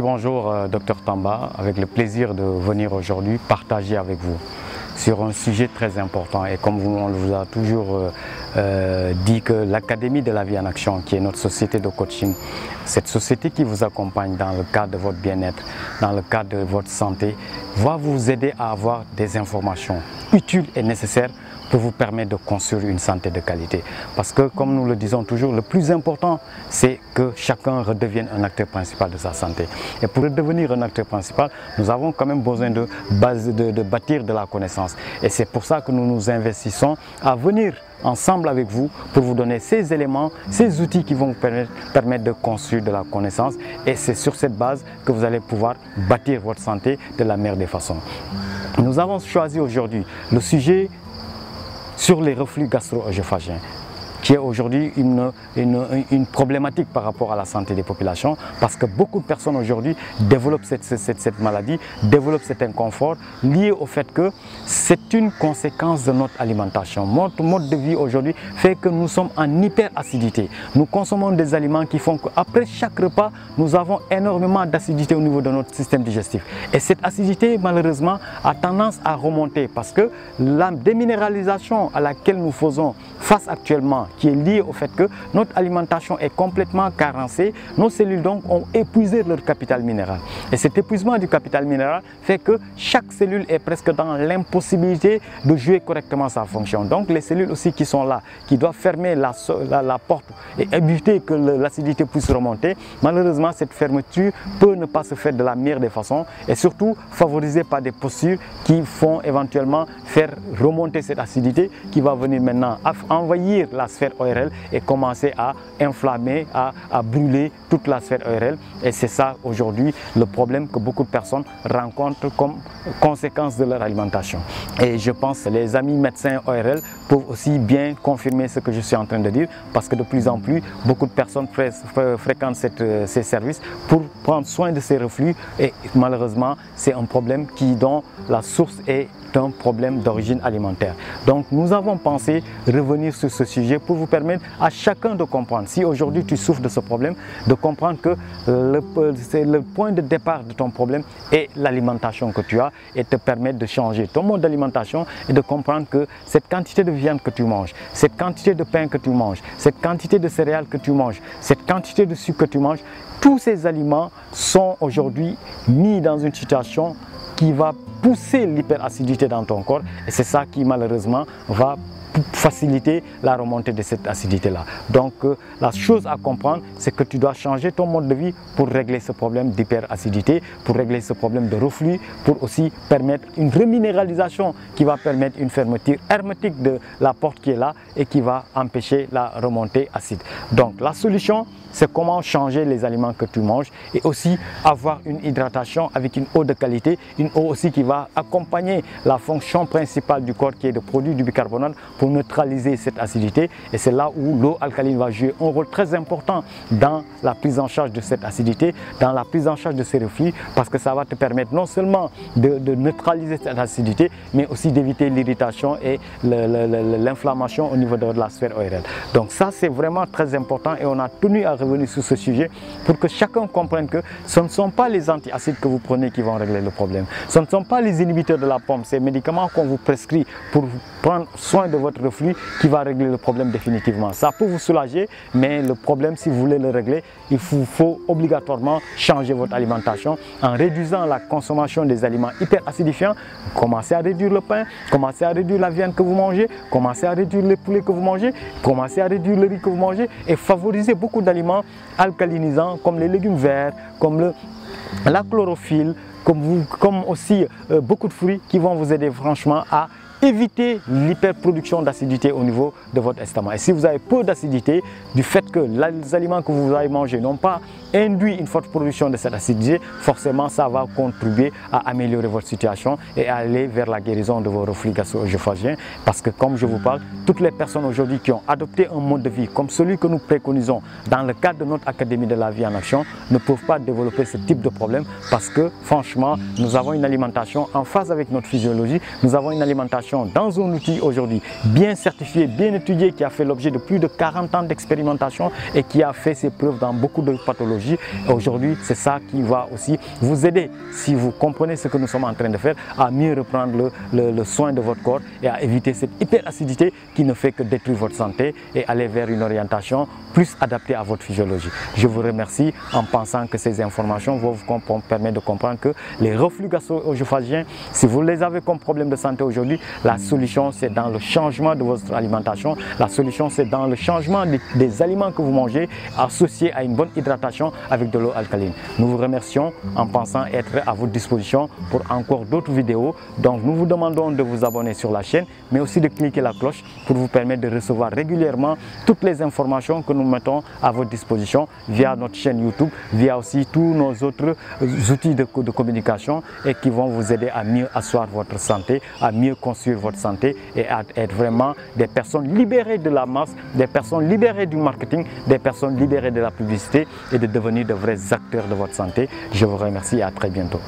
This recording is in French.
Bonjour Dr Tamba, avec le plaisir de venir aujourd'hui partager avec vous sur un sujet très important. Et comme on vous a toujours dit que l'Académie de la vie en action, qui est notre société de coaching, cette société qui vous accompagne dans le cadre de votre bien-être, dans le cadre de votre santé, va vous aider à avoir des informations utiles et nécessaires pour vous permettre de construire une santé de qualité. Parce que, comme nous le disons toujours, le plus important, c'est que chacun redevienne un acteur principal de sa santé. Et pour redevenir un acteur principal, nous avons quand même besoin de bâtir de la connaissance. Et c'est pour ça que nous nous investissons à venir ensemble avec vous pour vous donner ces éléments, ces outils qui vont vous permettre de construire de la connaissance. Et c'est sur cette base que vous allez pouvoir bâtir votre santé de la meilleure des façons. Nous avons choisi aujourd'hui le sujet sur les reflux gastro-œsophagiens, qui est aujourd'hui une problématique par rapport à la santé des populations, parce que beaucoup de personnes aujourd'hui développent cette maladie, développent cet inconfort lié au fait que c'est une conséquence de notre alimentation. Notre mode de vie aujourd'hui fait que nous sommes en hyperacidité. Nous consommons des aliments qui font qu'après chaque repas, nous avons énormément d'acidité au niveau de notre système digestif. Et cette acidité, malheureusement, a tendance à remonter parce que la déminéralisation à laquelle nous faisons face actuellement, qui est lié au fait que notre alimentation est complètement carencée, nos cellules donc ont épuisé leur capital minéral. Et cet épuisement du capital minéral fait que chaque cellule est presque dans l'impossibilité de jouer correctement sa fonction. Donc les cellules aussi qui sont là, qui doivent fermer la porte et éviter que l'acidité puisse remonter, malheureusement cette fermeture peut ne pas se faire de la meilleure des façons et surtout favorisée par des postures qui font éventuellement faire remonter cette acidité qui va venir maintenant envahir la sphère ORL et commencer à inflammer, à brûler toute la sphère ORL. Et c'est ça aujourd'hui le problème que beaucoup de personnes rencontrent comme conséquence de leur alimentation. Et je pense que les amis médecins ORL peuvent aussi bien confirmer ce que je suis en train de dire, parce que de plus en plus, beaucoup de personnes fréquentent ces services pour prendre soin de ces reflux et malheureusement, c'est un problème dont la source est un problème d'origine alimentaire. Donc nous avons pensé revenir sur ce sujet pour vous permettre à chacun de comprendre, si aujourd'hui tu souffres de ce problème, de comprendre que c'est le point de départ de ton problème est l'alimentation que tu as et te permettre de changer ton mode d'alimentation et de comprendre que cette quantité de viande que tu manges, cette quantité de pain que tu manges, cette quantité de céréales que tu manges, cette quantité de sucre que tu manges, tous ces aliments sont aujourd'hui mis dans une situation qui va pousser l'hyperacidité dans ton corps et c'est ça qui malheureusement va faciliter la remontée de cette acidité-là. Donc la chose à comprendre, c'est que tu dois changer ton mode de vie pour régler ce problème d'hyperacidité, pour régler ce problème de reflux, pour aussi permettre une reminéralisation qui va permettre une fermeture hermétique de la porte qui est là et qui va empêcher la remontée acide. Donc la solution, c'est comment changer les aliments que tu manges et aussi avoir une hydratation avec une eau de qualité, une eau aussi qui va accompagner la fonction principale du corps qui est de produire du bicarbonate pour neutraliser cette acidité. Et c'est là où l'eau alcaline va jouer un rôle très important dans la prise en charge de cette acidité, dans la prise en charge de ces reflux, parce que ça va te permettre non seulement de neutraliser cette acidité, mais aussi d'éviter l'irritation et l'inflammation au niveau de la sphère ORL. Donc ça, c'est vraiment très important et on a tenu à revenir sur ce sujet pour que chacun comprenne que ce ne sont pas les antiacides que vous prenez qui vont régler le problème. Ce ne sont pas les inhibiteurs de la pompe, ces médicaments qu'on vous prescrit pour prendre soin de votre reflux qui va régler le problème définitivement. Ça peut vous soulager, mais le problème, si vous voulez le régler, il faut obligatoirement changer votre alimentation en réduisant la consommation des aliments hyperacidifiants. Commencez à réduire le pain, commencez à réduire la viande que vous mangez, commencez à réduire les poulets que vous mangez, commencez à réduire le riz que vous mangez et favoriser beaucoup d'aliments alcalinisants comme les légumes verts, comme la chlorophylle, comme aussi beaucoup de fruits qui vont vous aider franchement à éviter l'hyperproduction d'acidité au niveau de votre estomac. Et si vous avez peu d'acidité, du fait que les aliments que vous avez mangés n'ont pas induit une forte production de cette acidité, forcément ça va contribuer à améliorer votre situation et à aller vers la guérison de vos reflux gastro-œsophagiens. Parce que comme je vous parle, toutes les personnes aujourd'hui qui ont adopté un mode de vie comme celui que nous préconisons dans le cadre de notre Académie de la vie en action ne peuvent pas développer ce type de problème parce que franchement, nous avons une alimentation en phase avec notre physiologie, nous avons une alimentation alimentation dans un outil aujourd'hui bien certifié, bien étudié, qui a fait l'objet de plus de 40 ans d'expérimentation et qui a fait ses preuves dans beaucoup de pathologies. Aujourd'hui, c'est ça qui va aussi vous aider, si vous comprenez ce que nous sommes en train de faire, à mieux reprendre le soin de votre corps et à éviter cette hyperacidité qui ne fait que détruire votre santé et aller vers une orientation plus adaptée à votre physiologie. Je vous remercie en pensant que ces informations vont vous permettre de comprendre que les reflux gastro-œsophagiens, si vous les avez comme problème de santé aujourd'hui, la solution c'est dans le changement de votre alimentation, la solution c'est dans le changement des aliments que vous mangez associés à une bonne hydratation avec de l'eau alcaline. Nous vous remercions en pensant être à votre disposition pour encore d'autres vidéos. Donc nous vous demandons de vous abonner sur la chaîne, mais aussi de cliquer la cloche pour vous permettre de recevoir régulièrement toutes les informations que nous mettons à votre disposition via notre chaîne YouTube, via aussi tous nos autres outils de communication et qui vont vous aider à mieux asseoir votre santé, à mieux construire votre santé et à être vraiment des personnes libérées de la masse, des personnes libérées du marketing, des personnes libérées de la publicité et de devenir de vrais acteurs de votre santé. Je vous remercie et à très bientôt.